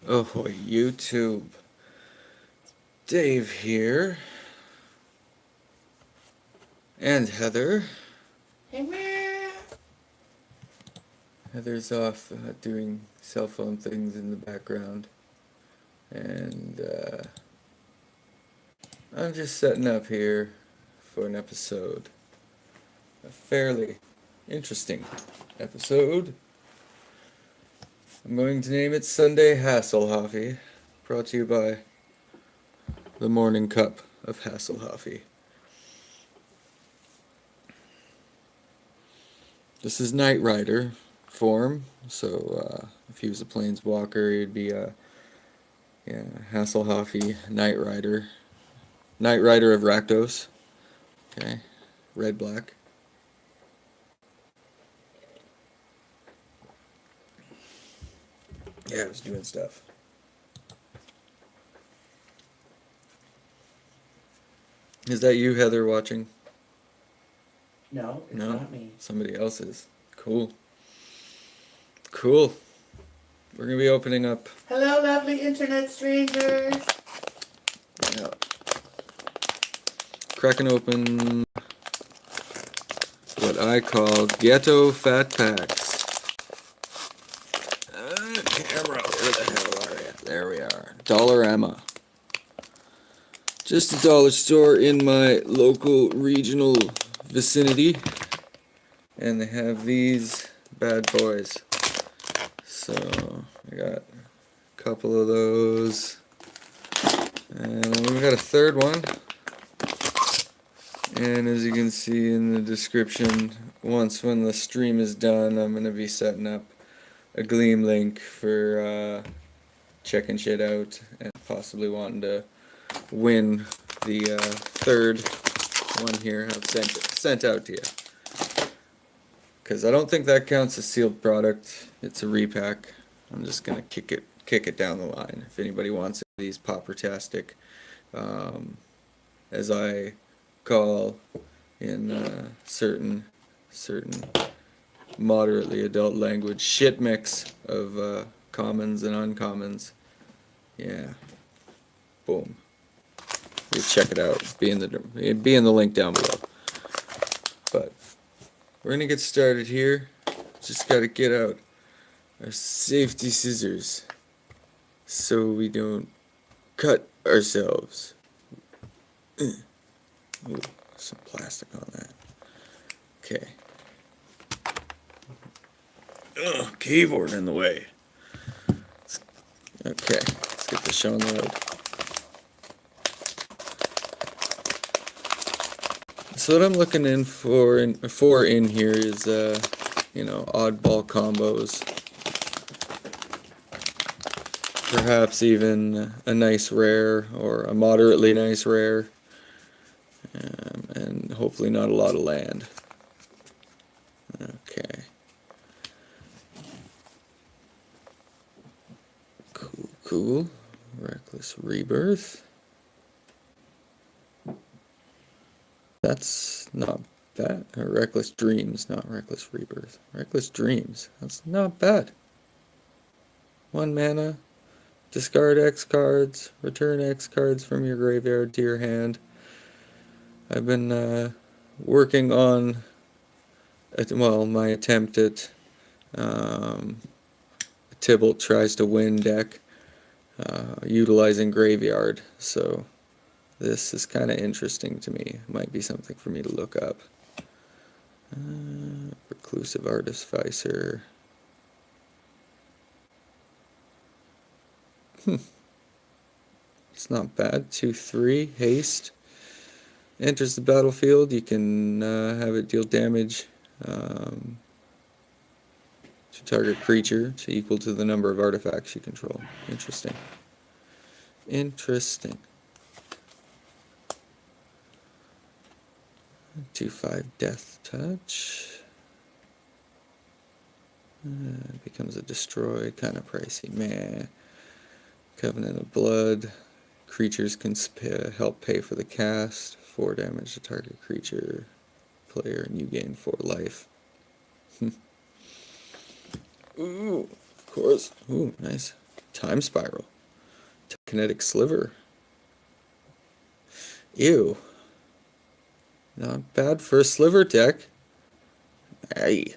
Ahoy, YouTube. Dave here. And Heather. Hey, man. Heather's off doing cell phone things in the background. And I'm just setting up here for an episode. A fairly interesting episode. I'm going to name it Sunday Hasselhoffy. Brought to you by the Morning Cup of Hasselhoffy. This is Knight Rider form, so if he was a planeswalker, he'd be a Hasselhoffy Knight Rider. Knight Rider of Rakdos. Okay, red-black. Yeah, I was doing stuff. Is that you, Heather, watching? No, it's No? not me. Somebody else is. Cool. Cool. We're going to be opening up. Hello, lovely internet strangers. Yeah. Cracking open what I call ghetto fat packs. Camera, where the hell are you? There we are. Dollarama. Just a dollar store in my local regional vicinity. And they have these bad boys. So, I got a couple of those. And we got a third one. And as you can see in the description, when the stream is done, I'm going to be setting up a Gleam link for checking shit out and possibly wanting to win the third one here I've sent out to you. Because I don't think that counts as sealed product. It's a repack. I'm just going to kick it down the line. If anybody wants these pauper-tastic, as I call in certain moderately adult language, shit mix of commons and uncommons. Yeah. Boom. You check it out. It'd be in the link down below. But we're gonna get started here. Just gotta get out our safety scissors so we don't cut ourselves. Ooh, some plastic on that. Okay. Ugh, keyboard in the way. Okay, let's get this show on the road. So what I'm looking for in here is oddball combos. Perhaps even a nice rare or a moderately nice rare. And hopefully not a lot of land. Okay. Cool. Reckless Rebirth. That's not bad. Or Reckless Dreams, not Reckless Rebirth. Reckless Dreams. That's not bad. 1 mana. Discard X cards. Return X cards from your graveyard to your hand. I've been working on my attempt at Tybalt Tries to Win deck utilizing graveyard, so this is kind of interesting to me. Might be something for me to look up. Reclusive Artificer. It's not bad. 2/3 haste. Enters the battlefield. You can have it deal damage to target creature to equal to the number of artifacts you control. Interesting. Interesting. 2/5 Death Touch. Becomes a destroy, kind of pricey. Meh. Covenant of Blood. Creatures can help pay for the cast. 4 damage to target creature, player, and you gain 4 life. Ooh, of course. Ooh, nice. Time Spiral. Kinetic Sliver. Ew. Not bad for a sliver tech. Hey.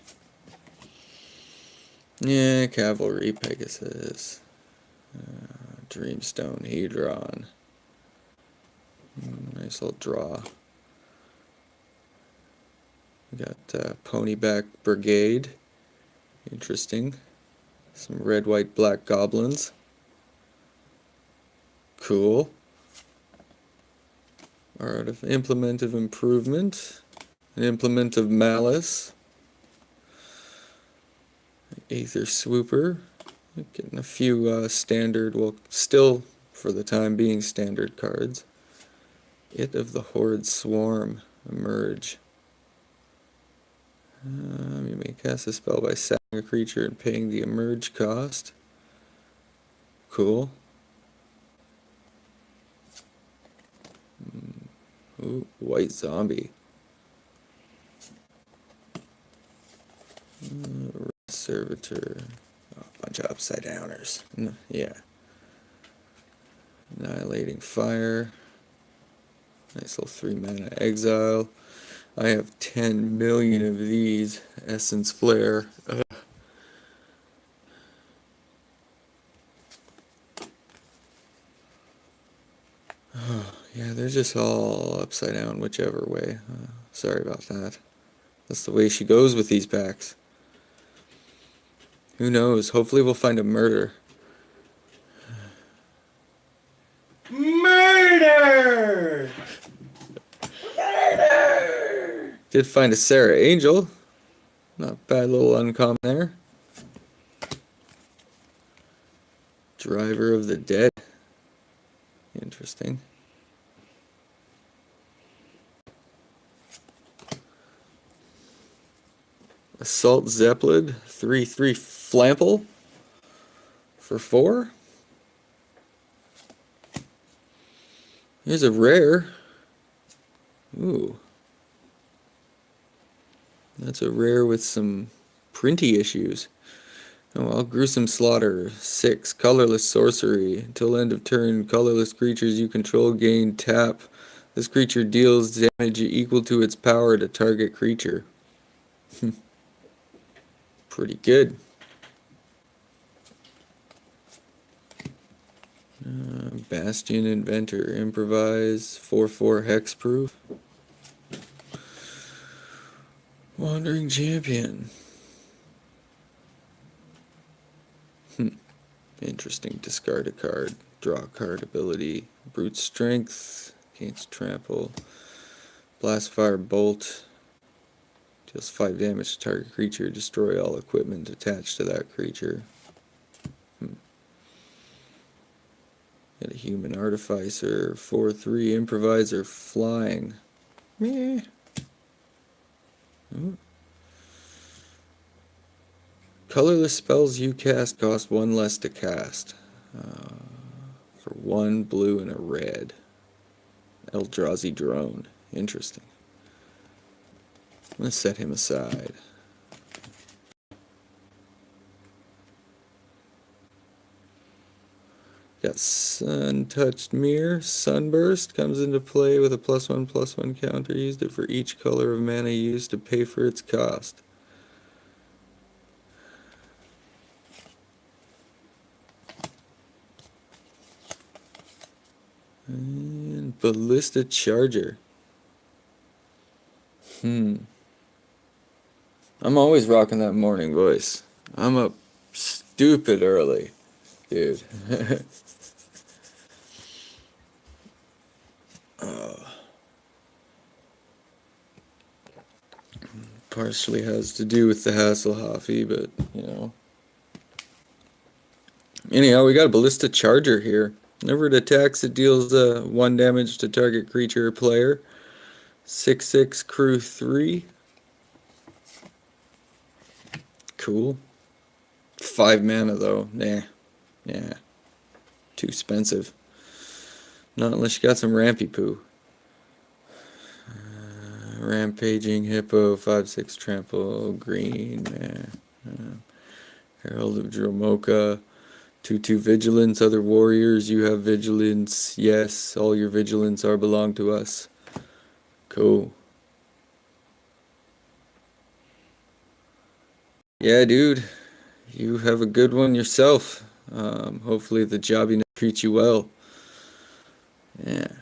Yeah, Cavalry, Pegasus. Dreamstone, Hedron. Nice little draw. We got Ponyback Brigade. Interesting. Some red, white, black goblins. Cool. Art of Implement of Improvement. An Implement of Malice. Aether Swooper. Getting a few standard, well, still for the time being standard cards. It of the Horde Swarm. Emerge. You may cast a spell by sacking a creature and paying the emerge cost. Cool. Ooh, White Zombie. Servitor. Oh, a bunch of upside downers. Yeah. Annihilating Fire. Nice little 3-mana exile. I have 10 million of these. Essence Flare. Yeah, they're just all upside down whichever way. Sorry about that. That's the way she goes with these packs. Who knows? Hopefully we'll find a murder. Murder! Murder! Did find a Sarah Angel. Not bad little uncommon there. Driver of the Dead. Interesting. Assault Zeppelin, 3/3 Flample for 4. Here's a rare. Ooh. That's a rare with some printy issues. Oh well, Gruesome Slaughter, 6. Colorless Sorcery. Until end of turn, colorless creatures you control gain tap. This creature deals damage equal to its power to target creature. Pretty good. Bastion Inventor, Improvise, 4/4 Hexproof. Wandering Champion. Interesting. Discard a card. Draw a card ability. Brute Strength against Trample. Blastfire Bolt. Deals 5 damage to target creature. Destroy all equipment attached to that creature. Got a Human Artificer. 4/3 Improviser Flying. Meh. Colorless spells you cast cost 1 less to cast. For 1 blue and a red. Eldrazi Drone. Interesting. I'm going to set him aside. Got Sun-Touched Mirror. Sunburst comes into play with a +1/+1 counter. Used it for each color of mana used to pay for its cost. And Ballista Charger. I'm always rocking that morning voice. I'm up stupid early, dude. Partially has to do with the Hasselhoffy, but you know. Anyhow, we got a Ballista Charger here. Whenever it attacks, it deals 1 damage to target creature or player. 6/6 crew 3. Cool. 5 mana though. Nah. Yeah. Too expensive. Not unless you got some rampy poo. Rampaging Hippo, 5/6 Trample, green. Herald of Dromoka. 2/2 vigilance, other warriors, you have vigilance. Yes, all your vigilance are belong to us. Cool. Yeah, dude, you have a good one yourself. Hopefully the jobbiness treats you well. Yeah.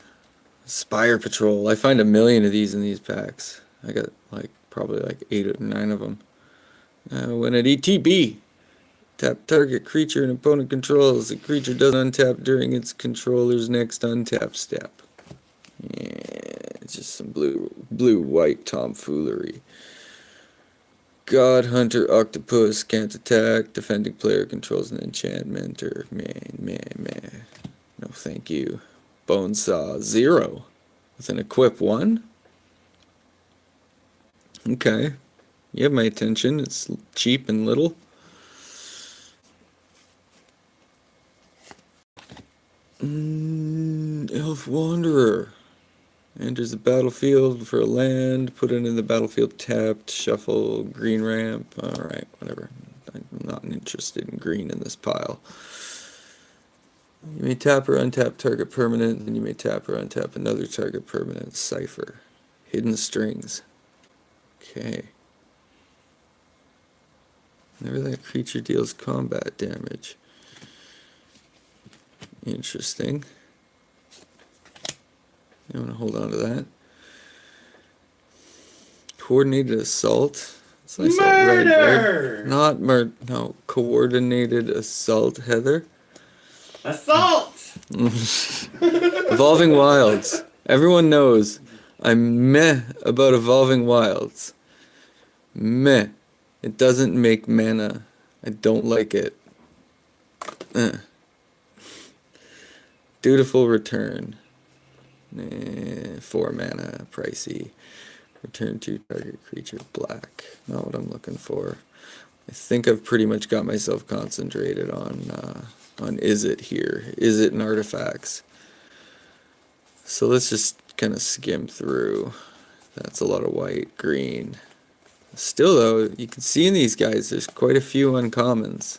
Spire Patrol. I find 1,000,000 of these in these packs. I got like probably like 8 or 9 of them. When at ETB, tap target creature and opponent controls. The creature doesn't untap during its controller's next untap step. Yeah, it's just some blue-white tomfoolery. God Hunter Octopus can't attack. Defending player controls an enchantment or meh. No, thank you. Bonesaw 0 with an equip 1. Okay, you have my attention. It's cheap and little. Elf Wanderer. Enters the battlefield for a land, put it in the battlefield tapped, shuffle, green ramp. Alright, whatever. I'm not interested in green in this pile. You may tap or untap target permanent, then you may tap or untap another target permanent. Cipher. Hidden strings. Okay. Whenever that creature deals combat damage. Interesting. You want to hold on to that. Coordinated assault. It's nice Murder! Not no, coordinated assault, Heather. Assault! Evolving Wilds. Everyone knows I'm meh about Evolving Wilds. Meh. It doesn't make mana. I don't like it. Dutiful Return. 4 mana, pricey. Return to target creature, black. Not what I'm looking for. I think I've pretty much got myself concentrated on Is It here. Is It and artifacts. So let's just kind of skim through. That's a lot of white, green. Still though, you can see in these guys there's quite a few uncommons.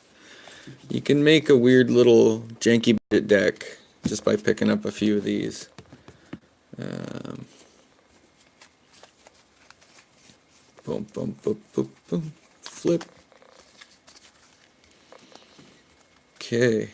You can make a weird little janky budget deck just by picking up a few of these. Boom, boom, boom, boom, boom. Flip. Okay.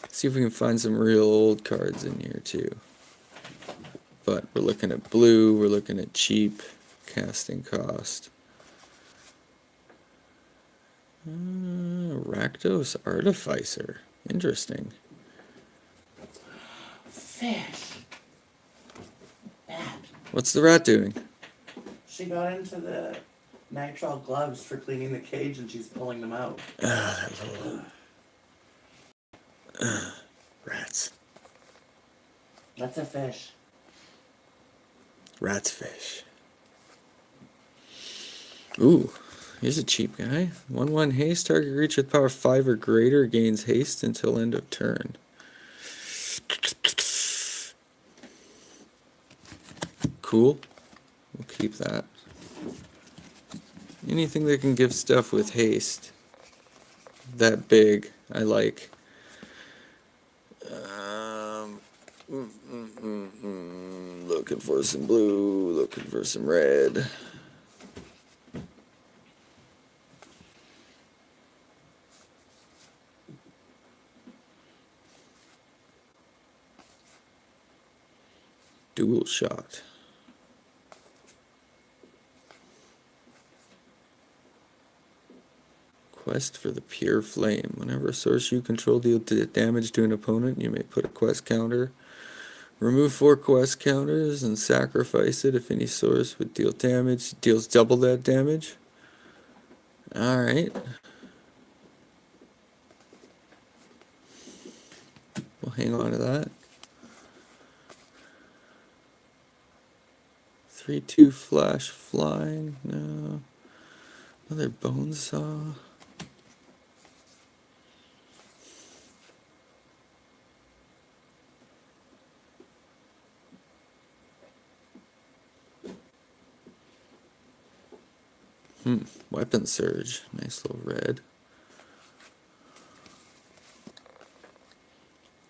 See if we can find some real old cards in here too. But we're looking at blue, we're looking at cheap casting cost. Rakdos Artificer. Interesting. Fish. Bad. What's the rat doing? She got into the nitrile gloves for cleaning the cage and she's pulling them out. Rats. That's a fish. Rat's fish. Ooh, here's a cheap guy. 1/1 haste. Target creature with power 5 or greater gains haste until end of turn. Cool. We'll keep that. Anything that can give stuff with haste. That big, I like. Looking for some blue, looking for some red. Dual shot. Quest for the Pure Flame. Whenever a source you control deals damage to an opponent, you may put a quest counter. Remove 4 quest counters and sacrifice it if any source would deal damage. Deals double that damage. Alright. We'll hang on to that. 3/2 flash flying. No. Another bone saw. Weapon Surge. Nice little red.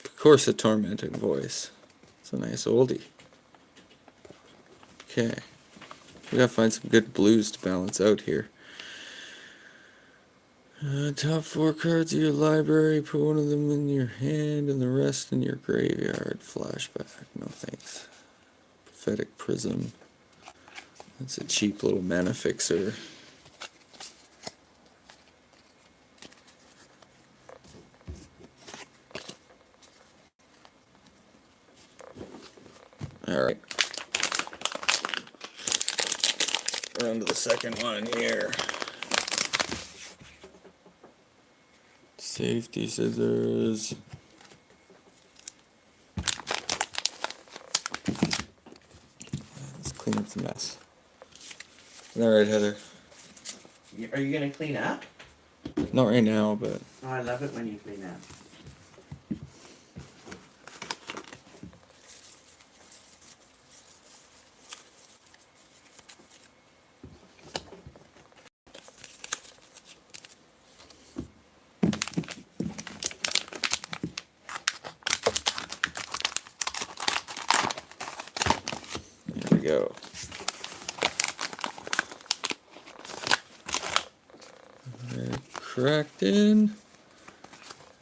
Of course, a Tormenting Voice. It's a nice oldie. Okay. We gotta find some good blues to balance out here. Top 4 cards of your library. Put one of them in your hand and the rest in your graveyard. Flashback. No thanks. Prophetic Prism. That's a cheap little mana fixer. Alright. We're on to the second one here. Safety scissors. Let's clean up the mess. Alright, Heather. Are you gonna clean up? Not right now, but... Oh, I love it when you clean up. There we go. They're cracked in.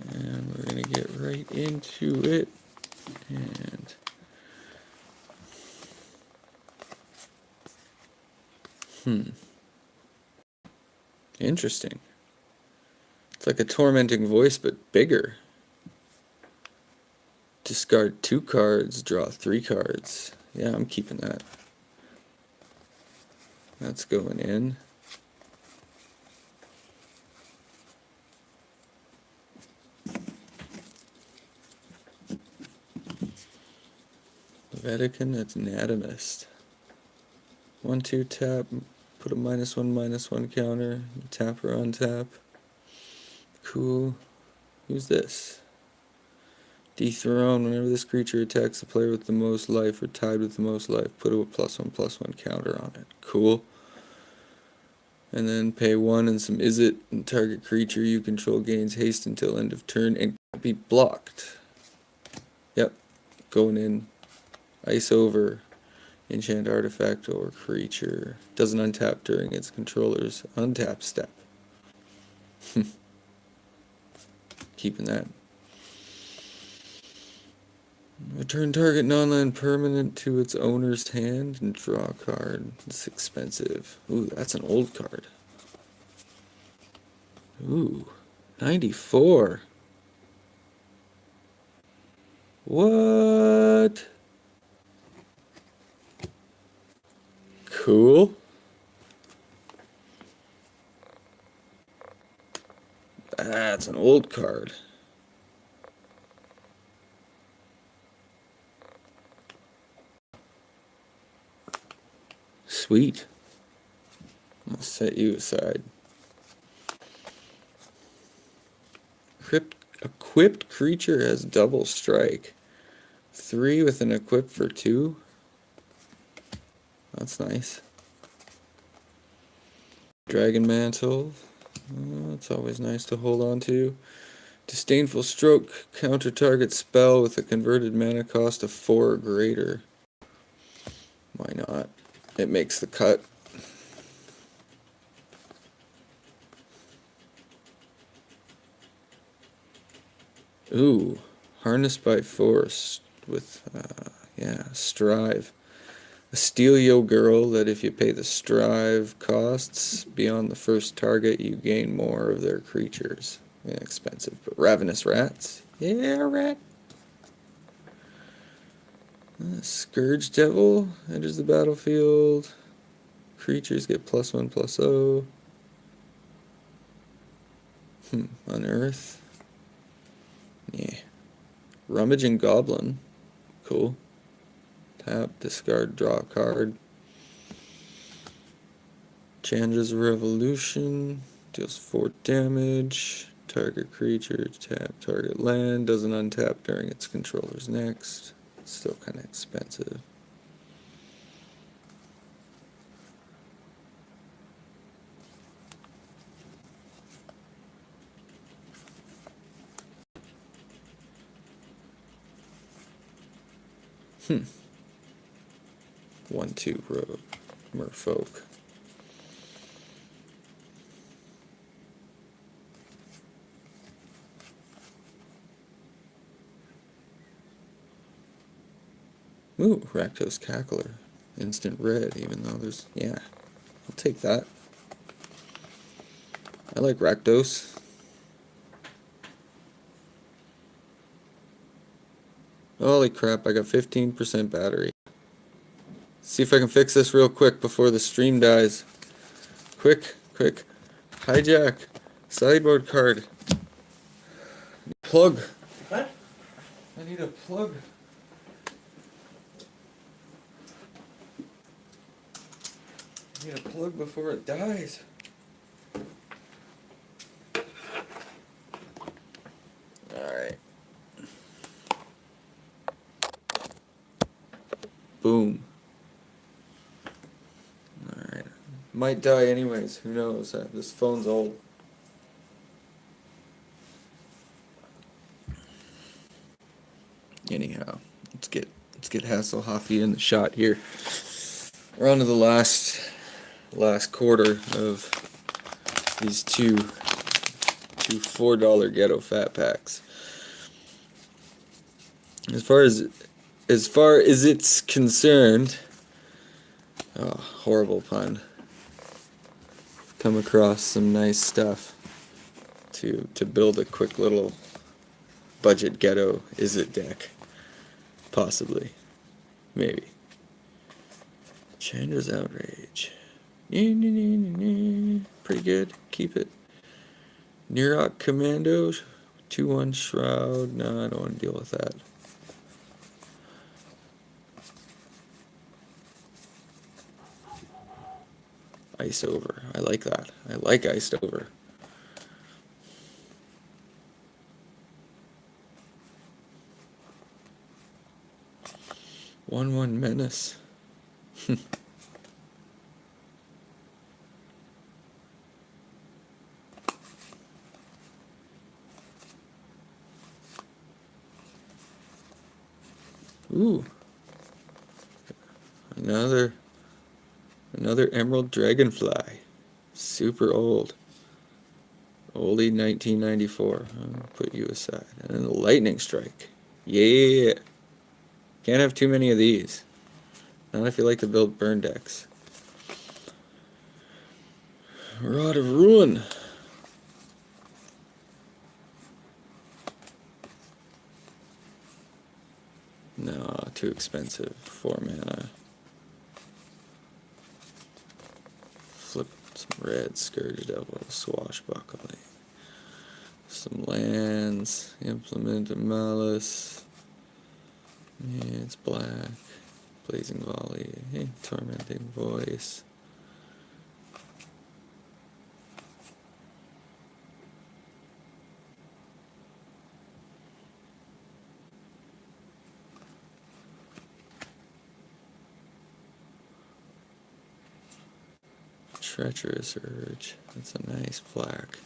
And we're going to get right into it. And... Interesting. It's like a Tormenting Voice, but bigger. Discard 2 cards, draw 3 cards. Yeah, I'm keeping that. That's going in. Vatican, that's Anatomist. 1/2 tap, put a -1/-1 counter, tap or untap. Cool. Who's this? Dethrone. Whenever this creature attacks the player with the most life or tied with the most life, put a +1/+1 counter on it. Cool. And then pay 1 and some is it, and target creature you control gains haste until end of turn and can't be blocked. Yep. Going in. Ice over. Enchant artifact or creature. Doesn't untap during its controller's untap step. Keeping that. Return target non-land permanent to its owner's hand and draw a card. It's expensive. Ooh, that's an old card. Ooh, 94. What? Cool. That's an old card. Sweet. I'll set you aside. Equipped creature has double strike. 3 with an equip for 2. That's nice. Dragon Mantle. Oh, it's always nice to hold on to. Disdainful Stroke. Counter target spell with a converted mana cost of 4 or greater. Why not? It makes the cut. Ooh, Harnessed by Force with, Strive. A Steelio girl that if you pay the Strive costs beyond the first target, you gain more of their creatures. Yeah, expensive, but Ravenous Rats. Yeah, rat. Scourge Devil enters the battlefield. Creatures get +1/+0. Unearth. Yeah. Rummaging Goblin. Cool. Tap, discard, draw a card. Chandra's Revolution. Deals 4 damage. Target creature, tap, target land. Doesn't untap during its controller's next. It's still kind of expensive. 1-2 road, merfolk. Ooh, Rakdos Cackler. Instant red, even though there's... yeah, I'll take that. I like Rakdos. Holy crap, I got 15% battery. See if I can fix this real quick before the stream dies. Quick, quick. Hijack. Sideboard card. Plug. What? I need a plug. I need a plug before it dies. Alright. Boom. Alright. Might die anyways, who knows? This phone's old. Anyhow, let's get Hasselhoffy in the shot here. We're on to the last quarter of these two $4 ghetto fat packs. As far as it's concerned, oh, horrible pun. Come across some nice stuff to build a quick little budget ghetto is it deck. Possibly. Maybe. Chandra's Outrage. Pretty good. Keep it. Nirok Commando. 2-1 Shroud. No, I don't want to deal with that. Ice Over. I like that. I like Iced Over. One Menace. Ooh. Another Emerald Dragonfly. Super old. Oldie 1994. I'll put you aside. And then the Lightning Strike. Yeah. Can't have too many of these. Not if you like to build burn decks. Rod of Ruin. No, too expensive. 4 mana. Flip some red, Scourge Devil, Swashbuckling. Some lands, Implement of Malice. Yeah, it's black. Blazing Volley. Hey, Tormenting Voice. Treacherous Urge. That's a nice black.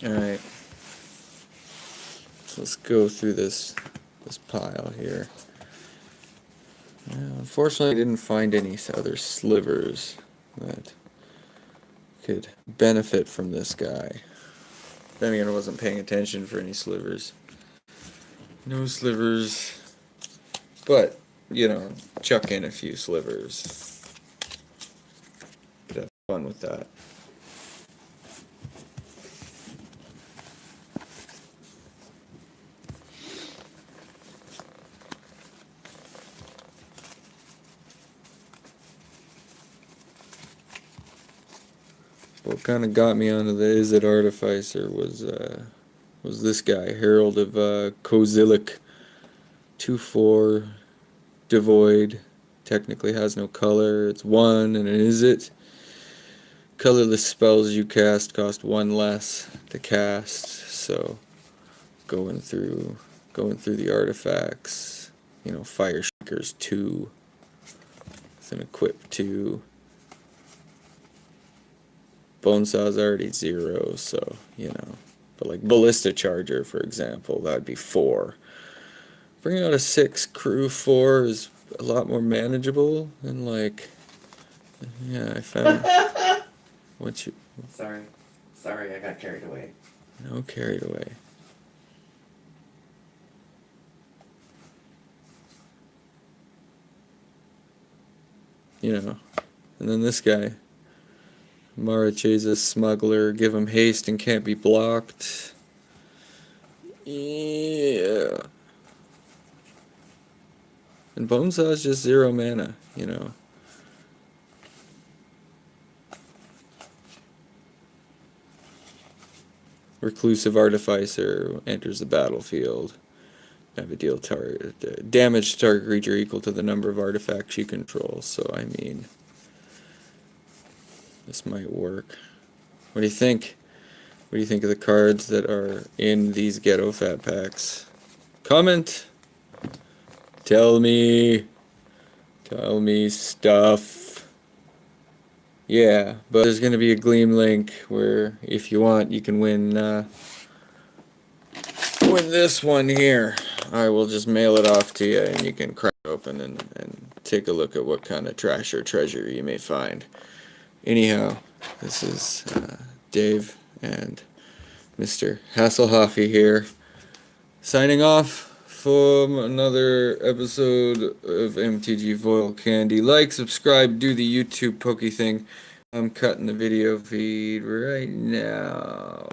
Alright. So let's go through this pile here. Unfortunately, I didn't find any other slivers that could benefit from this guy. Then again, I wasn't paying attention for any slivers. No slivers. But, you know, chuck in a few slivers. Could have fun with that. What kind of got me onto the Is It Artificer was this guy, Herald of Kozilek. 2/4, devoid, technically has no color, it's 1, and it is it. Colorless spells you cast cost 1 less to cast, so going through the artifacts, you know, Fire Shaker's 2, it's an equip 2. Bonesaw's already 0, so, you know, But like ballista charger, for example, that'd be 4. Bringing out a 6 crew 4 is a lot more manageable, and like, yeah, I found what you Sorry, I got carried away. no carried away. You know, and then this guy, Maricheza's smuggler, give him haste and can't be blocked. Yeah. And Bonesaw is just 0 mana, you know. Reclusive Artificer enters the battlefield. Have a deal damage to target creature equal to the number of artifacts you control. So I mean, this might work. What do you think? What do you think of the cards that are in these Ghetto Fat Packs? Comment. Tell me stuff. Yeah, but there's gonna be a Gleam link where, if you want, you can win this one here. I will just mail it off to you, and you can crack it open and take a look at what kind of trash or treasure you may find. Anyhow, this is Dave and Mr. Hasselhoffy here, signing off from another episode of MTG Foil Candy. Like, subscribe, do the YouTube pokey thing. I'm cutting the video feed right now.